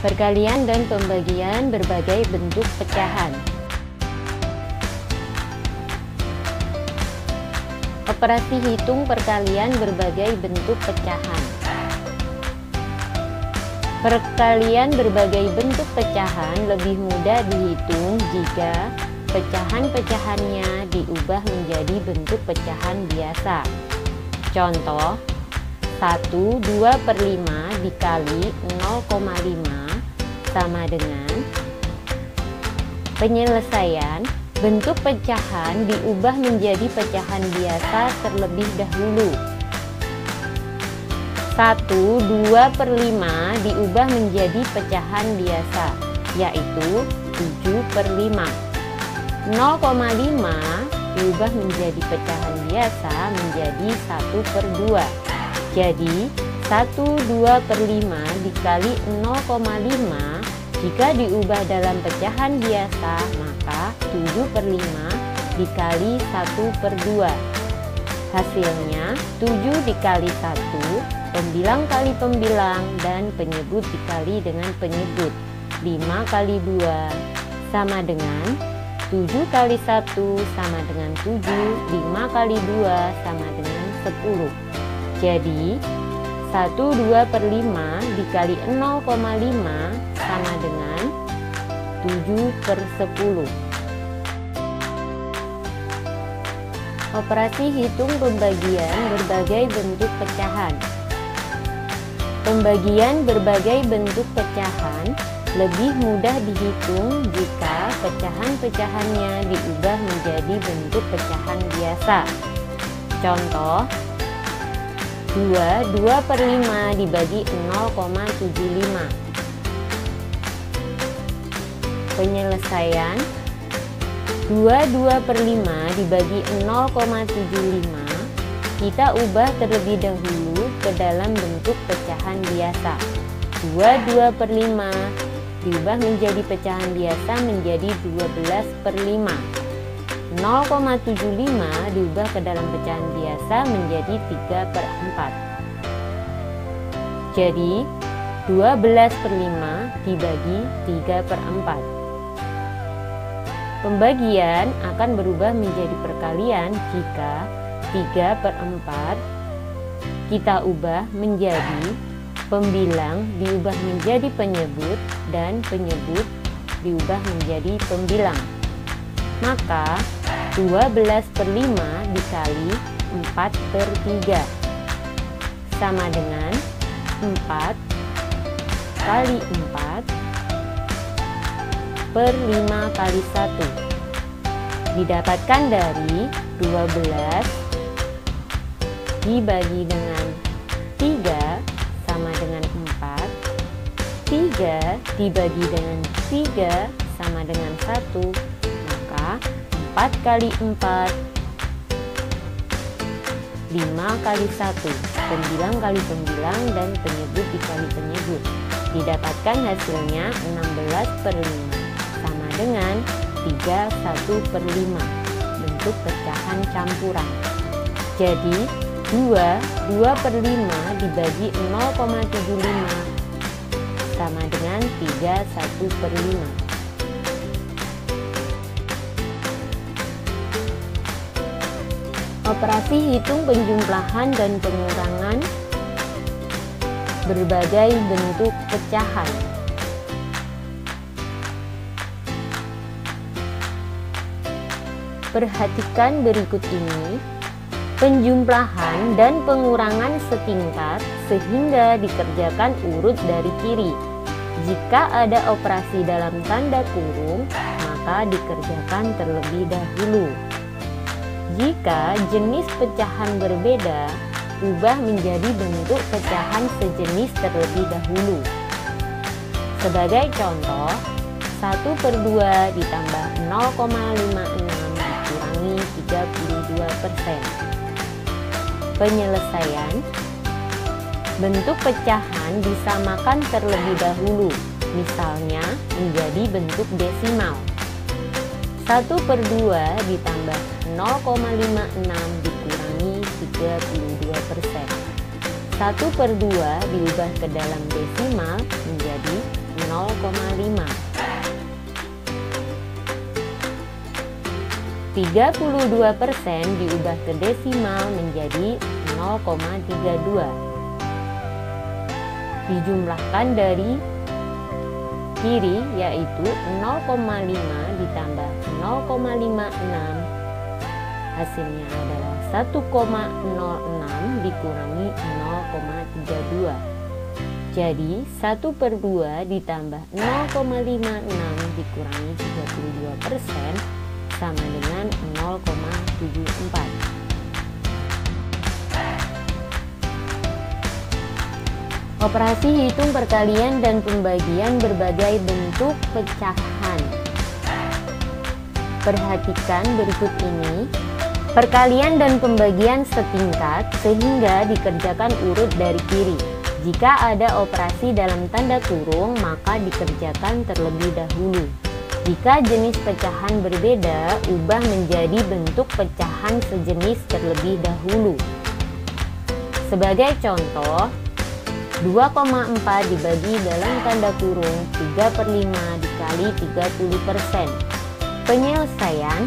Perkalian dan pembagian berbagai bentuk pecahan. Operasi hitung perkalian berbagai bentuk pecahan. Perkalian berbagai bentuk pecahan lebih mudah dihitung jika pecahan-pecahannya diubah menjadi bentuk pecahan biasa. Contoh, 1/2/5 dikali 0,5 sama dengan. Penyelesaian, bentuk pecahan diubah menjadi pecahan biasa terlebih dahulu. 1/2/5 diubah menjadi pecahan biasa, yaitu 7/5. 0,5 diubah menjadi pecahan biasa menjadi 1/2. Jadi 1/2/5 dikali 0,5 jika diubah dalam pecahan biasa, maka 7/5 dikali 1/2. Hasilnya 7 dikali 1, pembilang kali pembilang, dan penyebut dikali dengan penyebut. 5 kali 2 sama dengan 7 kali 1 sama dengan 7, 5 kali 2 sama dengan 10. Jadi 1/2/5 dikali 0,5 sama dengan 7/10. Operasi hitung pembagian berbagai bentuk pecahan. Pembagian berbagai bentuk pecahan lebih mudah dihitung jika pecahan-pecahannya diubah menjadi bentuk pecahan biasa. Contoh, 2/5 dibagi 0,75. Penyelesaian, 2/5 dibagi 0,75 kita ubah terlebih dahulu ke dalam bentuk pecahan biasa. 2/5 diubah menjadi pecahan biasa menjadi 12/5. 0,75 diubah ke dalam pecahan biasa menjadi 3/4. Jadi 12/5 dibagi 3/4. Pembagian akan berubah menjadi perkalian jika 3/4 kita ubah menjadi pembilang diubah menjadi penyebut dan penyebut diubah menjadi pembilang. Maka 12/5 dikali 4/3 sama dengan 4 kali 4 per 5 kali 1 didapatkan dari 12 dibagi dengan 3 sama dengan 4, 3 dibagi dengan 3 sama dengan 1, maka 4 kali 4 5 kali 1, pembilang kali pembilang dan penyebut dikali penyebut, didapatkan hasilnya 16/5 sama dengan 3/1/5, bentuk pecahan campuran. Jadi 2/5 dibagi 0,75 sama dengan 3/1/5. Operasi hitung penjumlahan dan pengurangan berbagai bentuk pecahan. Perhatikan berikut ini, penjumlahan dan pengurangan setingkat sehingga dikerjakan urut dari kiri. Jika ada operasi dalam tanda kurung, maka dikerjakan terlebih dahulu. Jika jenis pecahan berbeda, ubah menjadi bentuk pecahan sejenis terlebih dahulu. Sebagai contoh, 1/2 ditambah 0,56 dikurangi 32%. Penyelesaian, bentuk pecahan disamakan terlebih dahulu, misalnya menjadi bentuk desimal. 1/2 ditambah 0,56 dikurangi 32%. 1/2 diubah ke dalam desimal menjadi 0,5. 32% diubah ke desimal menjadi 0,32. Dijumlahkan dari kiri yaitu 0,5 ditambah 0,56, hasilnya adalah 1,06 dikurangi 0,32. Jadi 1/2 ditambah 0,56 dikurangi 32% sama dengan 0,74. Operasi hitung perkalian dan pembagian berbagai bentuk pecahan. Perhatikan berikut ini. Perkalian dan pembagian setingkat sehingga dikerjakan urut dari kiri. Jika ada operasi dalam tanda kurung, maka dikerjakan terlebih dahulu. Jika jenis pecahan berbeda, ubah menjadi bentuk pecahan sejenis terlebih dahulu. Sebagai contoh, 2,4 dibagi dalam tanda kurung 3/5 dikali 30%. Penyelesaian,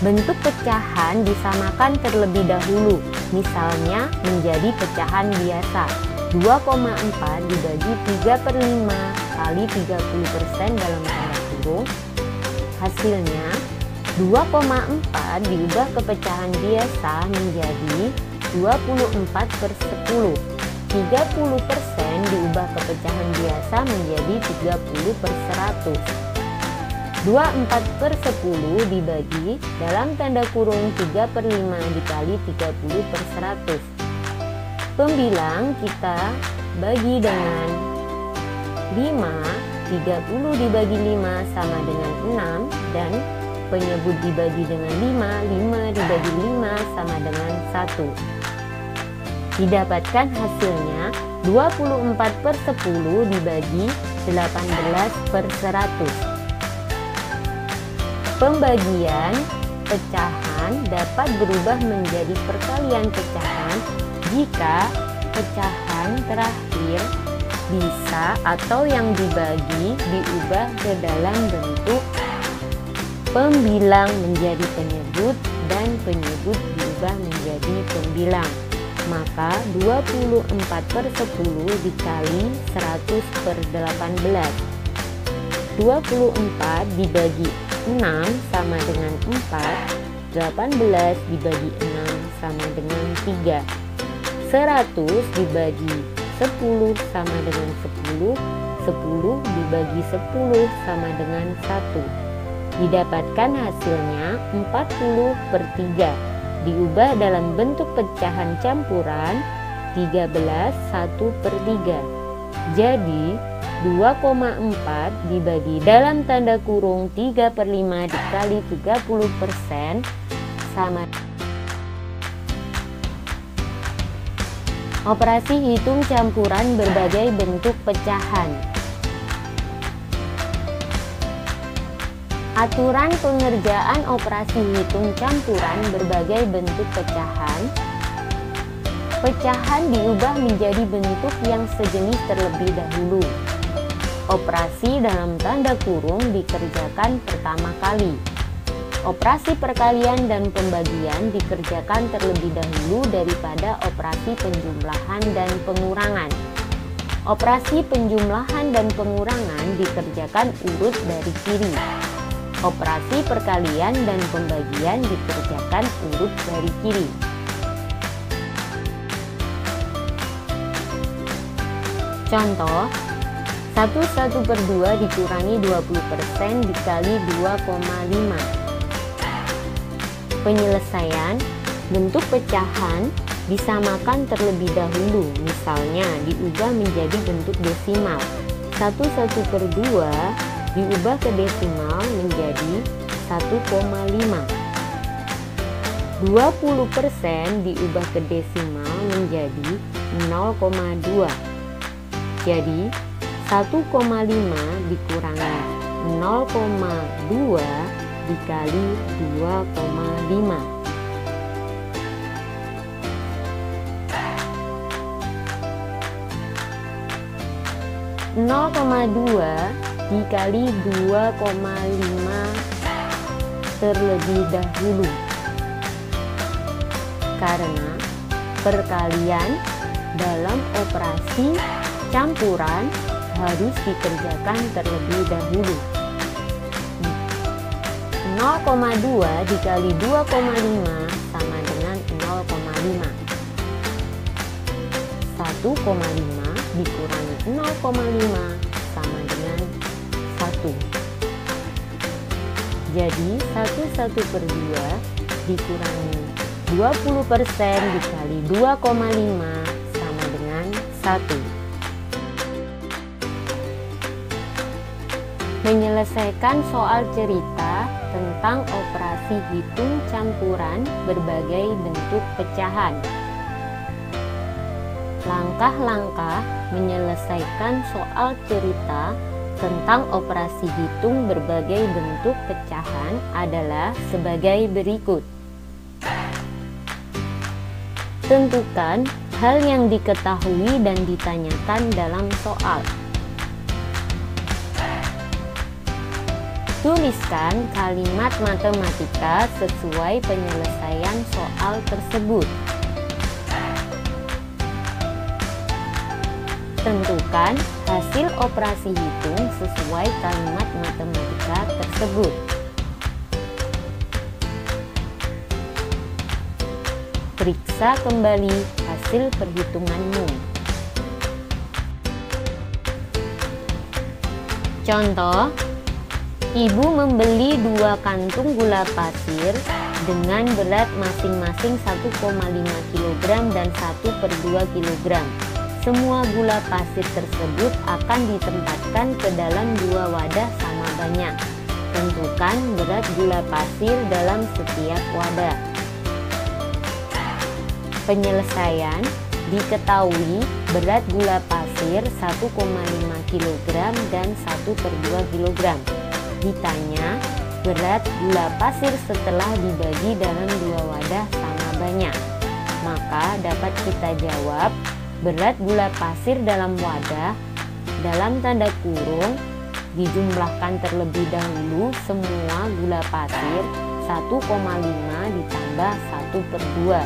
bentuk pecahan disamakan terlebih dahulu, misalnya menjadi pecahan biasa. 2,4 dibagi 3/5 kali 30% dalam tanda kurung, hasilnya 2,4 diubah ke pecahan biasa menjadi 24/10. 30% diubah ke pecahan biasa menjadi 30/100. 24/10 dibagi dalam tanda kurung 3/5 dikali 30/100. Pembilang kita bagi dengan 5, 30 dibagi 5 sama dengan 6, dan penyebut dibagi dengan 5, 5 dibagi 5 sama dengan 1. Didapatkan hasilnya 24/10 dibagi 18/100. Pembagian pecahan dapat berubah menjadi perkalian pecahan jika pecahan terakhir bisa atau yang dibagi diubah ke dalam bentuk pembilang menjadi penyebut dan penyebut diubah menjadi pembilang. Maka 24/10 dikali 100/18. 24 dibagi 6 sama dengan 4, 18 dibagi 6 sama dengan 3. 100 dibagi 10 sama dengan 10, 10 dibagi 10 sama dengan 1. Didapatkan hasilnya 40/3. Diubah dalam bentuk pecahan campuran 13 1/3. Jadi 2,4 dibagi dalam tanda kurung 3/5 dikali 30% sama. Operasi hitung campuran berbagai bentuk pecahan. Aturan pengerjaan operasi hitung campuran berbagai bentuk pecahan. Pecahan diubah menjadi bentuk yang sejenis terlebih dahulu. Operasi dalam tanda kurung dikerjakan pertama kali. Operasi perkalian dan pembagian dikerjakan terlebih dahulu daripada operasi penjumlahan dan pengurangan. Operasi penjumlahan dan pengurangan dikerjakan urut dari kiri. Operasi perkalian dan pembagian dikerjakan urut dari kiri. Contoh, 1/2 dikurangi 20% dikali 2,5. Penyelesaian, bentuk pecahan disamakan terlebih dahulu, misalnya diubah menjadi bentuk desimal. 1/2 diubah ke desimal menjadi 1,5. 20% diubah ke desimal menjadi 0,2. Jadi 1,5 dikurangi 0,2 dikali 2,5. 0,2 dikali 2,5 terlebih dahulu, karena perkalian dalam operasi campuran harus dikerjakan terlebih dahulu. 0,2 dikali 2,5 sama dengan 0,5. 1,5 dikurangi 0,5 sama dengan 1. Jadi 1/2 dikurangi 20% dikali 2,5 sama dengan 1. Menyelesaikan soal cerita tentang operasi hitung campuran berbagai bentuk pecahan. Langkah-langkah menyelesaikan soal cerita tentang operasi hitung berbagai bentuk pecahan adalah sebagai berikut. Tentukan hal yang diketahui dan ditanyakan dalam soal. Tuliskan kalimat matematika sesuai penyelesaian soal tersebut. Tentukan hasil operasi hitung sesuai kalimat matematika tersebut. Periksa kembali hasil perhitunganmu. Contoh, ibu membeli 2 kantung gula pasir dengan berat masing-masing 1,5 kg dan 1/2 kg. Semua gula pasir tersebut akan ditempatkan ke dalam 2 wadah sama banyak. Tentukan berat gula pasir dalam setiap wadah. Penyelesaian: diketahui berat gula pasir 1,5 kg dan 1/2 kg. Ditanya berat gula pasir setelah dibagi dalam 2 wadah sama banyak. Maka dapat kita jawab berat gula pasir dalam wadah dalam tanda kurung dijumlahkan terlebih dahulu semua gula pasir 1,5 ditambah 1/2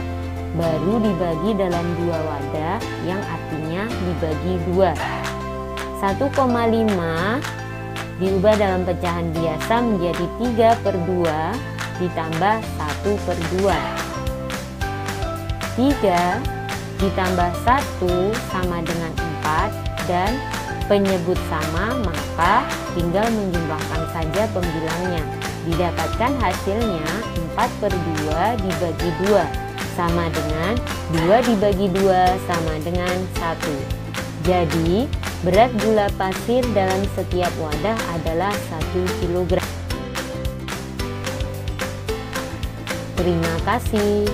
baru dibagi dalam 2 wadah yang artinya dibagi 2. 1,5 diubah dalam pecahan biasa menjadi 3/2 ditambah 1/2. 3 ditambah 1 sama dengan 4 dan penyebut sama, maka tinggal menjumlahkan saja pembilangnya. Didapatkan hasilnya 4/2 dibagi 2 sama dengan 2 dibagi 2 sama dengan 1. Jadi berat gula pasir dalam setiap wadah adalah 1 kg. Terima kasih.